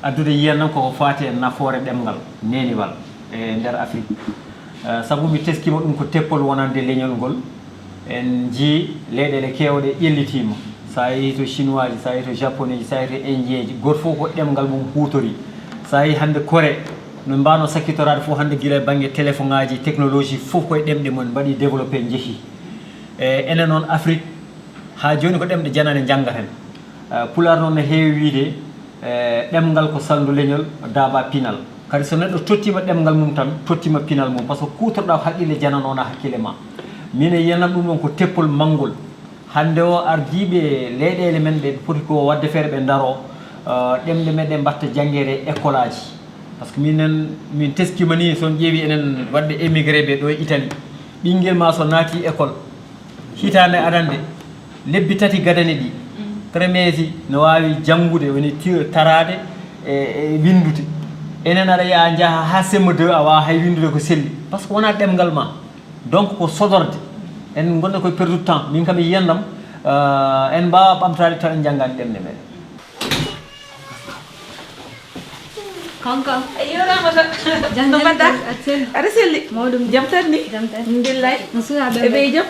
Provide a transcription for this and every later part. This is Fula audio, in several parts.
addude yiyannam koko fati e nafoore ɗemngal neniwal e nder Afrique sabu mi teskima ɗum ko teppol wonande leñol ngol en jii leyɗele kewɗe ƴellitima sa yeehi to chinois ji sa yeehi to japonais ji sa yeehi to indien ji goto fof ko ɗemngal mum huutori sa yeehi hande Corée no mbano sakkitorade fof hande guila e banggue téléphone ngaji technologie fof koye ɗemɗe mon mbaɗi développé jeehi enen noon Afrique ha joni ko ɗemɗe janane janggaten pular noon ne heewi wiide ɗemngal ko saldu leñol daaba pinal kadi so neɗɗo tottima ɗemngal mum tan tottima pinal mum par ce que kutorɗa ko haqqille jananona hakkille ma min e yiyanam ɗum ɗon ko teppol manngol hande o ardiɓe leyɗele men ɓe poti ko wadde feere ɓe daro ɗemɗe meɗen mbatta janggere école aji par ce que minen min teskima ni son ƴeewi enen wadde émigré ɓe ɗo e Italie ɓinguel ma so naati école hitande aɗande lebbi tati gadane ɗi premiére no wawi janngude woni tarade e windude enen aɗa yaa jaaha ha CM2 a wawa hay windude ko selli par ce que wona ɗemgal ma donc ko sodorde en gonɗo koye perdude temps min kam e yiyannam en mbawa ɓamtade taw en janggani ɗemɗe meɗen Kongkong. Ayo Ramata. No mbaɗɗa? Aɗa selli? Mawɗum jam tan ni? Jam tan. Alhamdulillahi. Musuhaɓe E ɓe jam?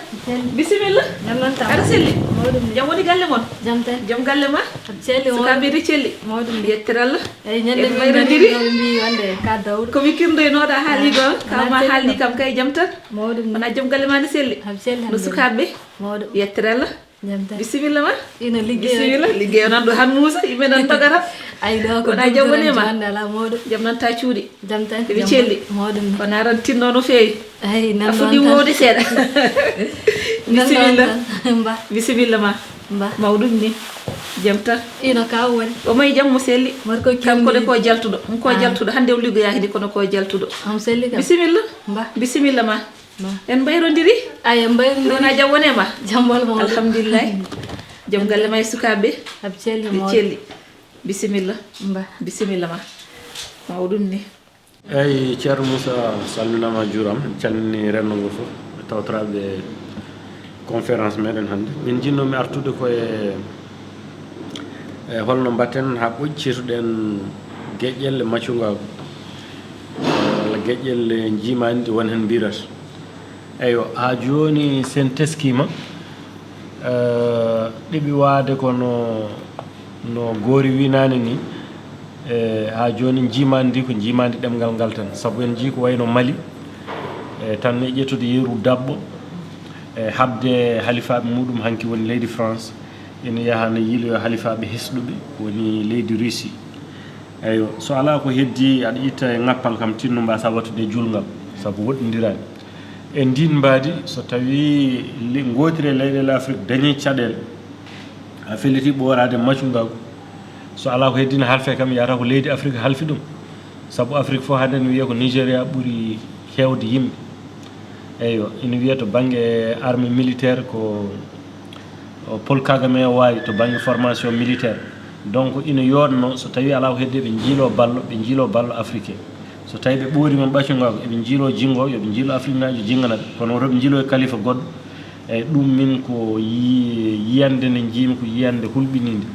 Bisimilla. Jam noon tan. Aɗa selli? Mawɗum Jam woni galle mon? Jam tan. Jam galle ma? Celli Sukaɓeɗe celli? Mawɗum Yettere Allah. eyi ñande En mayrodiri? mbi wonde ka dawɗo Komi kirdoynoɗa haali goo kawma haalni kam kay jam tan mawɗum wona jam galle ma ne selli ham celli no sukaɓeɓe mawɗum yettere Allah jam tan bisimilla ma ina liggey bisimilla ligguey o nan ɗo han Moussa yimɓe nan dogata ay ɗo ko wona jam woni ma ala mawɗum jam nanta cuuɗi jam tan eɓe celli mawɗum wona ran tinno no feewi ay nan a fuɗɗi wowde seeɗa bisimilla mba bisimilla ma mba mawɗum ni jam tan ino kaw woni o mayi jam mo selli marko kankone ko jaltuɗo ko jaltuɗo hande o liggoyaki ni kono ko jaltuɗo am selli kam bisimilla mba bisimilla ma mba en mbayrodiri ay mbayro wona jam wone ma jambol mo alhamdulillahi jom galle ma e sukaɓe ab celli ɓe mo celli bisimilla mba bisimilla ma mawɗum ni eyyi ceerno Moussa salminama juuram calmini renndo ngo fof e tawtoraɓe conférence meɗen hannde min jinnomi artude koye e holno mbatten ha ɓoƴ ceetuɗen geƴƴelle maccugago walla geƴƴelle jimani ɗi won hen mbirata eyyo ha joni sen teskima ɗiɓi waade kono no goori winani ni ha joni jimandi ndi ko jimandi ɗemgal ngal tan saabu en jii ko wayno Mali tan e ƴettude yeeru dabɓo habde halifaɓe muɗum hanki woni leydi France ina yaha no yiiloyo halifaɓe hesɗuɓe woni leydi Russie eyyo so ala ko heddi aɗa itta e ŋappal kam tinno mbasa wattude e julngal saabu woɗɗodirani e ndin mbaadi so tawi gotiri e leyɗele Afrique dañi caɗele ha felliti ɓorade maccugago so ala ko heddino halfe kam yata ko leydi Afrique halfi ɗum saabu Afrique fof hande ne wiiya ko Nigéria ɓuuri hewde yimɓe eyyo ina wiiya to banggue armée militaire ko Paul Kagame o wawi to banggue formation militaire donc ina yodno so tawi ala ko heddi ɓe jiilo ballo africain so tawi ɓe ɓoorima ɓaccugago eɓe jiilo jinggo yoɓe jiilo Afrique naji jinganaɓe kono wotoɓe jiilo e kalifa goɗɗo eyyi ɗum min ko yiyande nde jiimi ko yiyande hulɓinide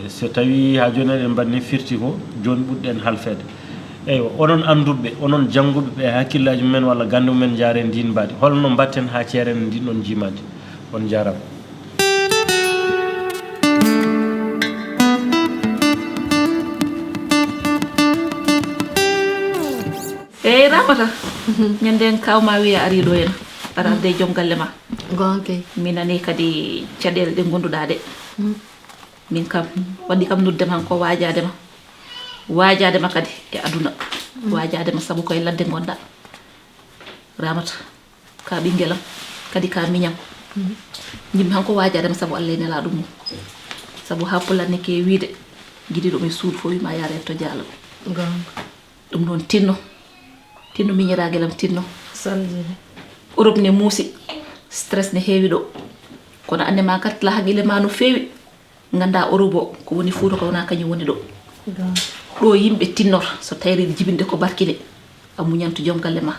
so tawi ha joni eɗen mbanni firti ko joni ɓuɗɗen halfede eyyo onon anduɓe onon jangguɓe ɓe hakkillaji mumen walla gande mumen jaare ndin mbaɗi holno mbatten ha ceeren ndin ɗon jimadi on jarama eyyi Ramata ñanden kawma wiya ari ɗo hen aɗa arde joom galle ma gonke minani kadi caɗele ɗe gonduɗa ɗe min kam waɗi kam nuddema han ko wajadema kadi e aduna wajadema saabu koye ladde gonɗa Ramata ka ɓinguelam kadi ka miñam jimmi hanko wajadema saabu Allah e nelaɗum mum saabu ha pullanne ke wiide guiɗi ɗum e suudu fo wima yaare to jaalo ɗum noon tinno miñiraguelam tinno Europe ne muusi stress ne heewi ɗo kono annema kartla haqqille ma no feewi ganda Europe o ko woni Fouta ko wona kañum woni ɗo ɗo yimɓe tinnor so tawiri jibinde ko barkine a muñanto joom galle ma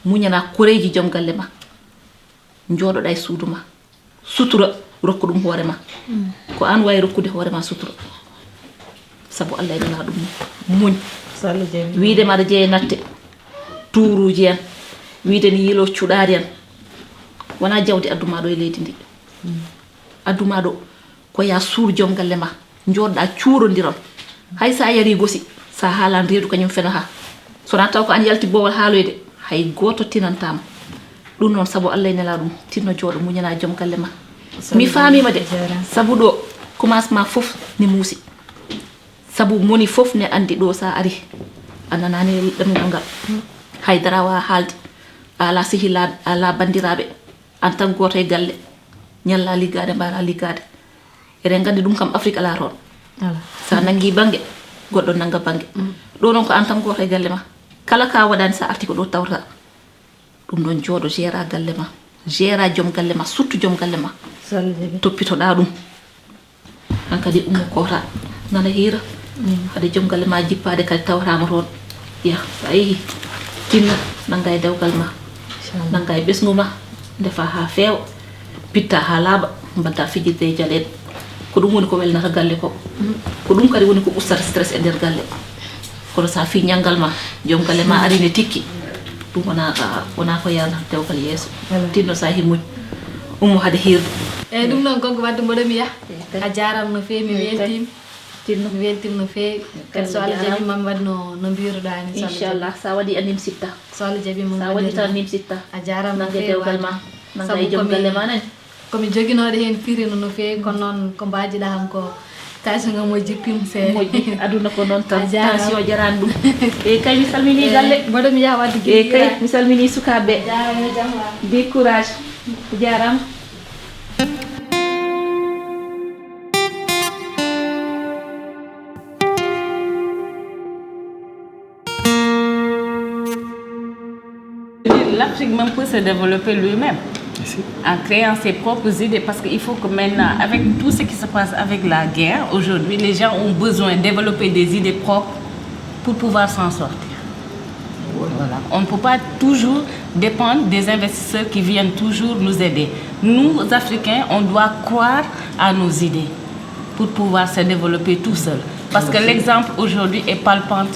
muñana koreji joom galle ma jooɗoɗa e suudu ma sutura rokku ɗum hoore ma ko an wawi rokkude hoore ma sutura sabu Allah e nela ɗum muñ Sall jeewi. wiide maɗa jeeye natte tuuruji en wiide ni yilo cuɗaari en wona jawdi adduma ɗo e leydi ndi adduma ɗo ko ya suur joom galle ma joɗɗa cuurodiron hay sa yari gosi sa haalan reedu kañum fena ha sona taw ko an yalti bowal haaloyde hay goto tinantama ɗum noon sabu Allah e nela ɗum tinno jooɗo muñana joom galle ma mi faamima de sabu ɗo commencement fof ne muusi sabu moni fof ne andi ɗo sa ari a nanani ɗemgal ngal haydara wa haalde ala sehilaɓe ala bandiraɓe en tan goto e galle ñalla liggade mbara liggade eɗen gandi ɗum kam Afrique ala toon sa nangui banggue goɗɗo nanga banggue ɗo noon ko en tan goto e galle ma kala ka waɗani sa arti ko ɗo tawta ɗum ɗon jooɗo gérera galle ma gérera joom galle ma surtout joom galle ma Sall jeewi. toppitoɗa ɗum han kadi ummo kota nana hiira hade joom galle ma jippade kadi tawtama toon ya sa yeehi tinna nanga e dewgal ma nanga e ɓesgu ma defa ha feewa pitta ha laaɓa mbadda fijirde e jaɗeɗe ko ɗum woni ko welnata galle ko ɗum kadi woni ko ustata stress e nder galle kono sa fi ñangal ma joom galle ma arine tikki ɗum wona ko yarnata dewgal yeeso tinno sa yeehi muñ ummo hade hirde Eyyi ɗum noon gonko wadde mboɗo mi yaha a jarama no feewi mi weltima tinno mi weltima no feewi kadi so Allah jaaɓi mami waɗi no mbiruɗa ni inchallah sa waɗi a nimsitta so Allah jaaɓi sa mami waɗi tan nimsitta a jarama no nanga feewi dewgal ma nanga e joom galle ma nani komi joguinoɗo hen firino no feewi kono noon ko mbajiɗa ham ko tension mo jippima seeɗa moƴƴi aduna ko noon tan A jarama. tension jarani ɗum e kay mi salmini galle mboɗo mi yaha wadde e kay mi salmini sukaɓe jarama yo jaam waal. be courage jarama L'Afrique même peut se développer lui-même en créant ses propres idées parce qu'il faut que maintenant, avec tout ce qui se passe avec la guerre, aujourd'hui, les gens ont besoin de développer des idées propres pour pouvoir s'en sortir. Voilà. On ne peut pas toujours dépendre des investisseurs qui viennent toujours nous aider. Nous, Africains, on doit croire à nos idées pour pouvoir se développer tout seul. Parce que l'exemple aujourd'hui est palpant.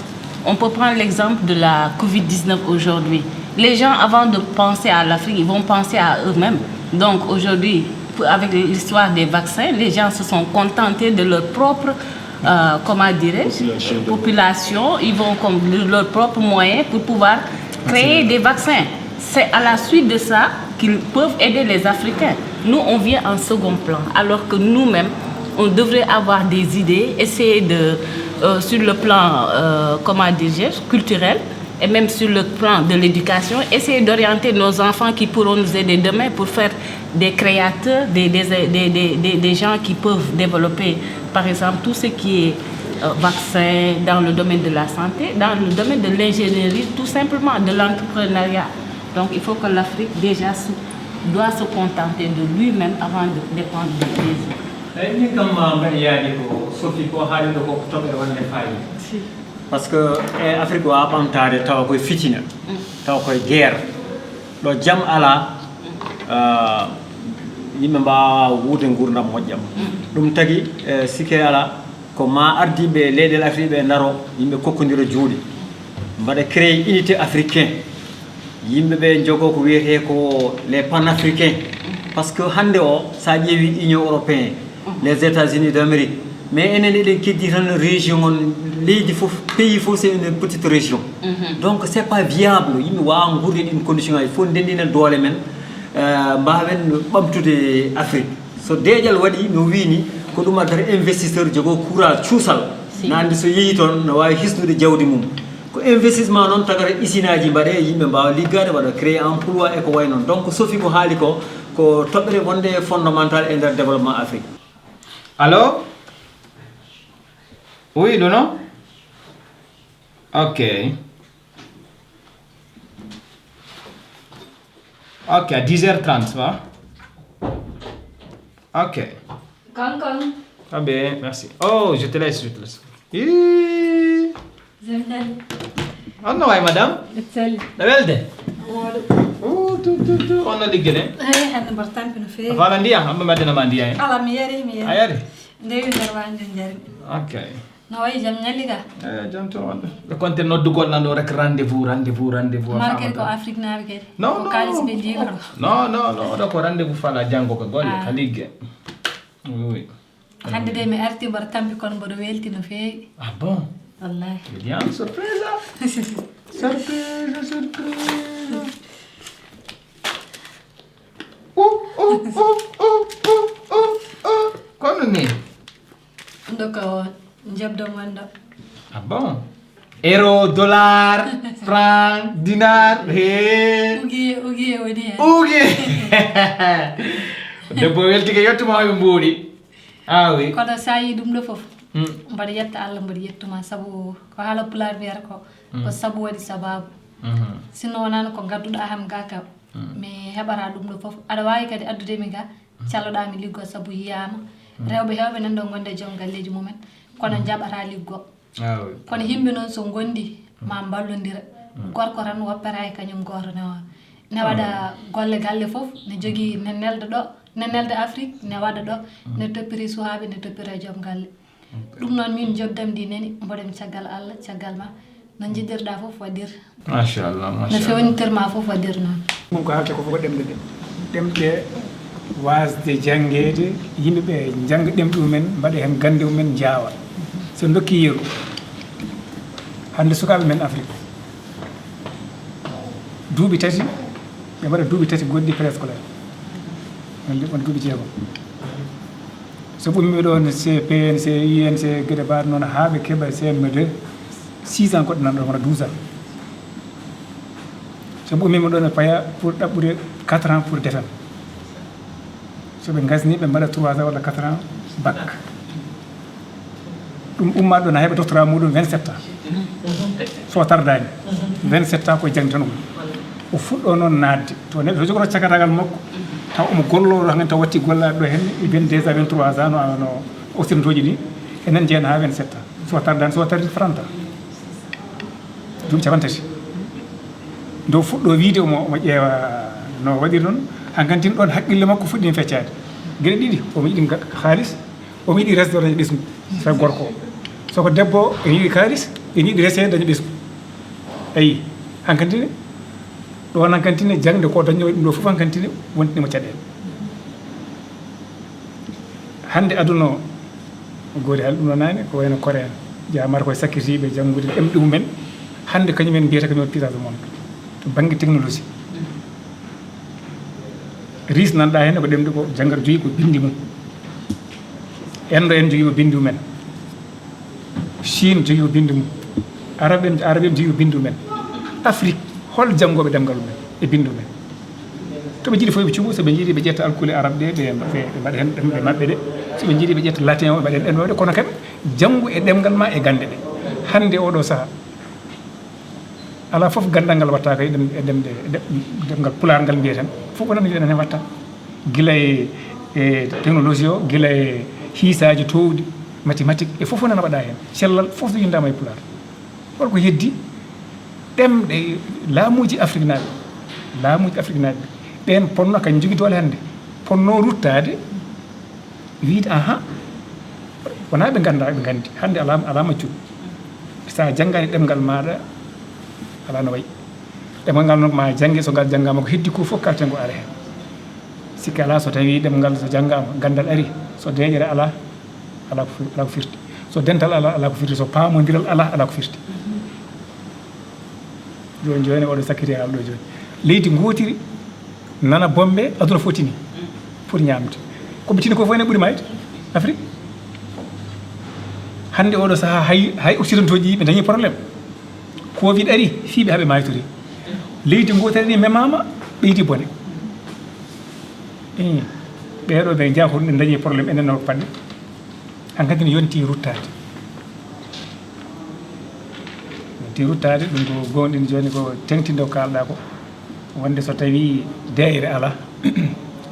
On peut prendre l'exemple de la Covid-19 aujourd'hui. Les gens, avant de penser à l'Afrique, ils vont penser à eux-mêmes. Donc aujourd'hui, avec l'histoire des vaccins, les gens se sont contentés de leur propre, comment dirais-je, population. Ils vont comme leurs propres moyens pour pouvoir créer des vaccins. C'est à la suite de ça qu'ils peuvent aider les Africains. Nous, on vient en second plan, alors que nous-mêmes, on devrait avoir des idées, essayer de, sur le plan, comment dirais-je, culturel, et même sur le plan de l'éducation, essayer d'orienter nos enfants qui pourront nous aider demain pour faire des créateurs, des gens qui peuvent développer, par exemple, tout ce qui est vaccin dans le domaine de la santé, dans le domaine de l'ingénierie, tout simplement de l'entrepreneuriat. Donc il faut que l'Afrique déjà doit se contenter de lui-même avant de dépendre de plaisir. min kam mbaɗa yaadi ko sofi ko haaliɗo ko toɓɓere wonde fayi par ce que e Afrique o a ɓamtade tawa koye fitina tawa koye guerre ɗo jaam ala yimɓe mbawa wuude gurdam moƴƴam ɗum tagui sikke ala ko ma ardiɓe leyɗele Afrique ɓe daro yimɓe kokkodira juuɗe mbaɗa créé unité africain yimɓeɓe jogo ko wiyete ko les panafricains par ce que hande o sa ƴeewi union européen les États-Unis d'Amérique mais enen eɗen keddi tan région on leydi fof pays fof c'est une petite région donc c'est pas viable yimɓe wawa gurde ɗin condition aji fof ndendina doole men mbawen ɓamtude Afrique so deeƴal waɗi no wini ko ɗum addata investisseur jogo courage cuusal nande so yeehi toon no wawi hisnude jawdi mum ko investissement noon tagata usinaji mbaɗe yimɓe mbawa liggade waɗa créé emploi e ko way noon donc sofi ko haali ko ko toɓɓere wonde fondamental e nder développement Afrique. Allô? Oui, non? Ok. Ok, à 10h30, va? Ok. Kankang. Ah bien, merci. Oh, je te laisse. Hiii. Zemdani. Oh non, madame? Sali. La velde? Oh, tu. On a liggéey. Hey, had een bartamp in deVala ndiya, amma madina ma ndiya. Ala mi yari. Ayari? Ndewi darwa ndu jari. Ok. No way jam nyali ka. Jam to on. Be konte noddu gol nan do rek rendez-vous. Market ko Afrique na ke. No. Kalis be jiro. No. Do ko rendez-vous fala jango ko golle halige. Oui. Hande de mi arti bar tampi kon bodo welti no feewi. Ah bon. Wallahi. Vediamo sorpresa. Sorpresa. Come ni? Ndoko njabdo mando. Ah bon. Euro, dollar, franc, dinar. Hey. Ugi woni. Ugi. Debbo welti ke yottuma be mbodi. Ah oui. Kono sayi dum do fof. Mbaɗa yetta Allah mbaɗa yettuma sabu ko haala pular wiyata ko sabu waɗi sababu sinno wonano ko gadduɗa ham ga kam mi heɓata ɗum ɗo foof aɗa wawi kadi addude mi ga calloɗami liggo sabu yiyama rewɓe hewɓe nanɗo gonde e joom galleji mumen kono jaɓata liggo kono yimɓe noon so gondi ma ballodira gorko tan woppera e kañum goto ne waɗa golle galle foof ne jogui ne nelda ɗo ne nelda Afrique ne waɗa ɗo ne toppiri suhaɓe ne toppira joom galle ɗum noon min jobdamdi nani mboɗem caggal Allah caggal ma no jiɗirɗa fof waɗir machallah no fewnitirma fof waɗir noon ɗum ko haalta ko fof ko ɗemɗe wasde janggede yimɓeɓe jangga ɗemɗe mumen mbaɗa hen gande mumen jaawa so dokki yeeru hande sukaɓe men Afrique duuɓi tati ɓe mbaɗa duuɓi tati goɗɗi préscolaire won duuɓi jeegom so ɓummi ɗon CPNC UNC gueɗe mbaɗe noon ha ɓe keeɓa CM2 6 ans goɗɗo nanɗo wona 12 ans so ɓummima ɗon e paya pour ɗaɓɓude 4 ans pour defan soɓe gasni ɓe mbaɗa 3 ans walla 4 ans bac ɗum umma ɗon ha heeɓa doctorat muɗum 27 ans so tardani 27 ans koye jangde tan o fuɗɗo noon nadde to neɗɗo to jogoto cakatagal makko taw omo golloɗo hangen taw watti gollaɗo ɗo hen 22 ans 23 ans no occidentaux ji ɗi enen jeeyna ha 27 ans so tardani so tardi 30 ans duuɓi capantati nde fuɗɗo wiide omo ƴeewa no waɗiri noon hankkadin ɗon haqqille makko fuɗɗini feccade gueɗe ɗiɗi omo yiɗi haalis omo yiɗi resde daña ɓesgu tawi gorko o soko debbo ene yiɗi haalis ene yiɗi resede daña ɓesgu ayi hankkadine ɗon hankkadine jangde ko daño ɗum ɗo fof hankkadine wontinimo caɗele hande aduna o goori haali ɗum ɗo nane ko wayno Corée jamata koye sakkitiɓe janggude ɗemɗe mumen hande kañumen mbiyata kañumen puissance monde to banggue technologie ris nanɗa hen ko ɗemɗe ko janggata jogui ko bindi mum endo en jogui ko bindi mumen Chine jogui ko bindi mum arabe en jogui ko bindi mumen Afrique hol janggoɓe demgal mumen e bindi mumen toɓe jiiɗi fof ɓe cuɓu soɓe jiiɗi ɓe ƴetta alkule arabe ɗe ɓe mbaɗa hen ɗemɗe mabɓe ɗe soɓe jiiɗi ɓe ƴetta latin o ɓe mbaɗa hen ɗemɗe kono kam janggu e ɗemgal ma e gande ɗe hande oɗo saaha ala fof gandal ngal watta kay demgal pular ngal mbiyeten fof ko nan enen hen watta guila e technologie o guila e hiisaji towɗi mathématique e fof nana waɗa hen cellal fof so yindama e pular holko heddi ɗemɗe laamuji Afrique naaɓe ɓen ponno kañ jogui doole hande ponno ruttade wiide ahan wona ɓe ganda ɓe gandi hande ala majjuɗo sa janggani ɗemgal maɗa ala no wayi ɗemgal ngal noon ma jangge so ngal janggama ko heddi ko fof kalten ko ara hen sikki ala so tawi ɗemgal so janggama gandal ari so deƴere ala ko firti so dental ala ko firti so pamodiral ala ko firti joni oɗo sakkiti haala ɗo joni leydi gotiri nana bombe aduna fotini pour ñamde koɓe tini ko fof ene ɓuuri mayde Afrique hande oɗo saaha hay occidentaux ji ɓe dañi probléme Covid ari fiiɓe haɓe maytori leydi gotiri ni memama ɓeydi bone ɓeɗo ɓe jaa ko ɗum dañi probléme enen no paɗɗe hankkadi ne yonti ruttade ɗum ko gonɗin joni ko tengtinde ko kalɗa ko wonde so tawi deyre ala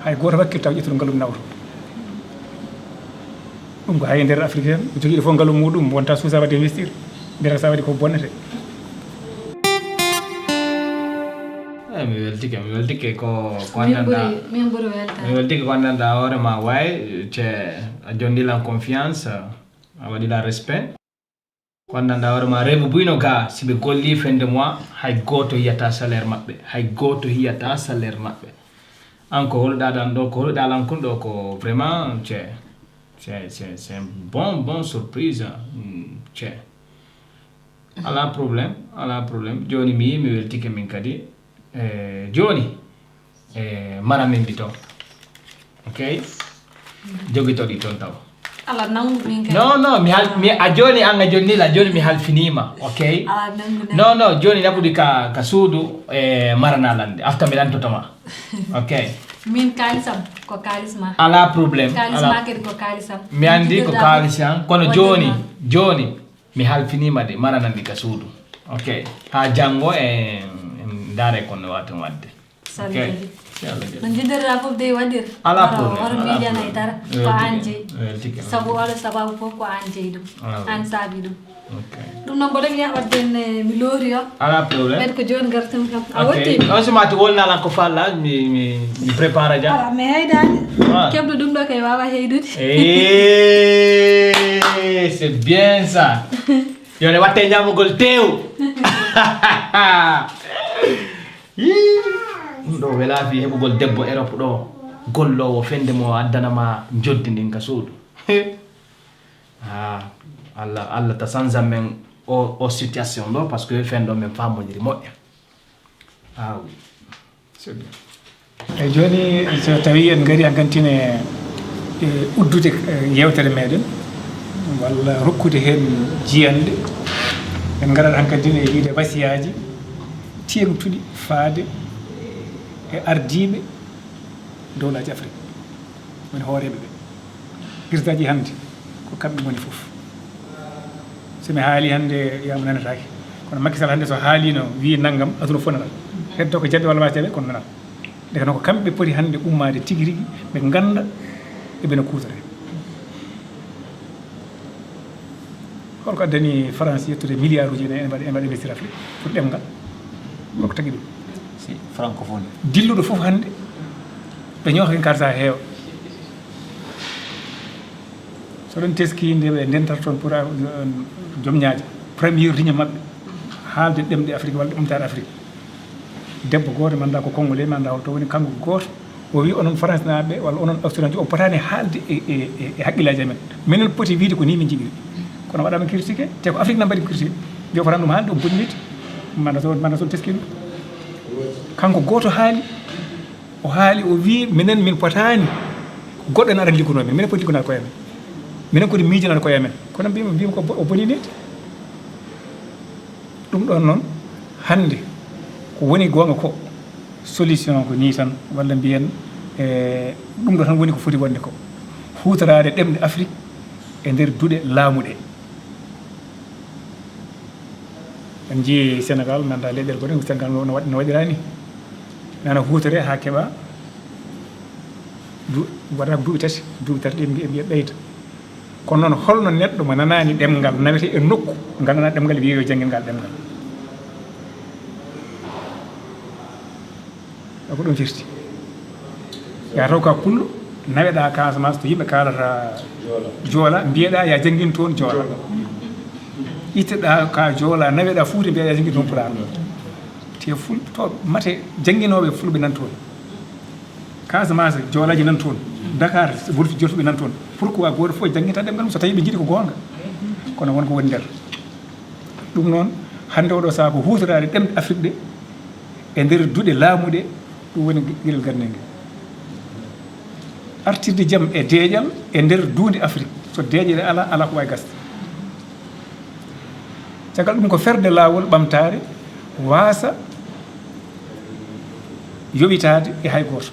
hay goto wakkil taw ƴettuɗo ngaalum nawto ɗum ko hay nder Afrique hen joguiɗo fof ngaalu muɗum wonta suusa wadde investir mbiyata sa waɗi ko bonnete mi weltike ko min ɓuuri weltade mi weltike ko andanɗa hoorema way te a jondilan confiance a waɗila respect wandanda warma remo buyno ga sibe golli fende mois hay goto yiyata salaire mabbe hay goto yiyata salaire mabbe anko holda dan do ko holda lan kun do ko vraiment c'est un bon surprise c'è ala problème joni mi weltike min kadi joni mara min di to okay jogi to di ton taw ala nangu min kadi no mi a joni anga joni la joni mi halfinima okay ala nangu no joni nabudi ka suudu marana lande afta mi dan totoma okay min kalisam ko kalisma ala problème kalisma kadi ko kalisam mi andi ko kalisam kono joni mi halfinima de maranandi ka suudu okay ha jango dare kono wata wadde okay nanjidira fof de wadir ala problème or mi jana itara ko anje sabu ala sababu fof ko anje dum an sabi dum okay dum non bodo mi wadden mi lori yo ala problème ben ko jon gartam kam a okay wotti on se mati wolna lan ko falla mi prépare ja ala me haydade kebdo dum do kay wawa heydude c'est bien ça yone watte nyamugol tew do wela fi hebugol debbo Europe do gollowo fende mo addanama joddi ndin ka suudu Allah ta sanza men o situation do parce que fendo men famodiri moƴƴa oui c'est bien joni so tawi en gari en gantine uddude yewtere meɗen walla rokkude hen jiyande en garat hankadine e yiide wasiyaji tengtuɗi faade e ardiɓe dowlaji Afrique woni hooreɓe ɓe guirdaji hannde ko kamɓe goni fof somi haali hannde yamo nanatake kono Macky Sall hannde so haalino wi naggam aduna fof nanat heddo ko jaɓɓe walla wateɓe kono nanat ndeke noon ko kamɓe poti hannde ummade tigui rigui ɓe ganda eɓena kutore holko addani France yettude milliard uji ene mbaɗa investir Afrique pour ɗemgal holko tagui ɗum si francophonie dilluɗo fof hannde ɓe ñooxa ken karta heewa so ɗon teski nde ɓe ndentata toon pour joom ñaaje premier riña maɓɓe haalde ɗemɗe Afrique walla ɗemtade Afrique debbo gooto mi annda ko congolais mi annda holto woni kanko gooto o wi onon France naaɓe walla onon australie o potani haalde e haqqillaji amen minen poti wiide ko ni min jigiri kono waɗama critiqué te ko Afrique na mbaɗi critiqué mbiyo potani ɗum haalde o bonniide manda toon teski ɗum kanko gooto haali o wi minen min potani goɗɗo en aɗa liggono men minen poti liggonade koye men minen kodi miijanade koye men kono mbima ko o boninede ɗum ɗon noon hannde ko woni gonga ko solution ko ni tan walla mbiyen ɗum ɗo tan woni ko foti wonde ko huutorade ɗemɗe Afrique e nder duuɗe laamuɗe en jii Sénégal mi anda leyɗele goɗe Sénégal no waɗirani nana huutore ha keeɓa waɗata ko duuɓi tati mbiya ɓeyda kono noon holno neɗɗo mo nanani ɗemgal nawete e nokku gandana ɗemgal wiye yo janggel ngal ɗemgal ko ɗum firti ya taw ka pullo naweɗa Casamance to yimɓe kalata joola mbiyeɗa ya janggin toon joola itteɗa ka joola naweɗa Fuuta mbiyeɗa ya janggin toon Pulaar te to mate jangginoɓe fulɓe nan toon Casamance joolaji nan toon Dakar wolfi jotuɓe nan toon pourquoi goto fof janggita ɗemgal mum so tawi ɓe jiiɗi ko gonga kono wonko woni nder ɗum noon hande oɗo saaha ko hutorade ɗemɗe Afrique ɗe e nder duuɗe laamuɗe ɗum woni gueɗel garne ngue artirde jaam e deeƴal e nder duude Afrique so deeƴere ala ko wawi gasde caggal ɗum ko ferde laawol ɓamtare waasa yoɓitade e hay goto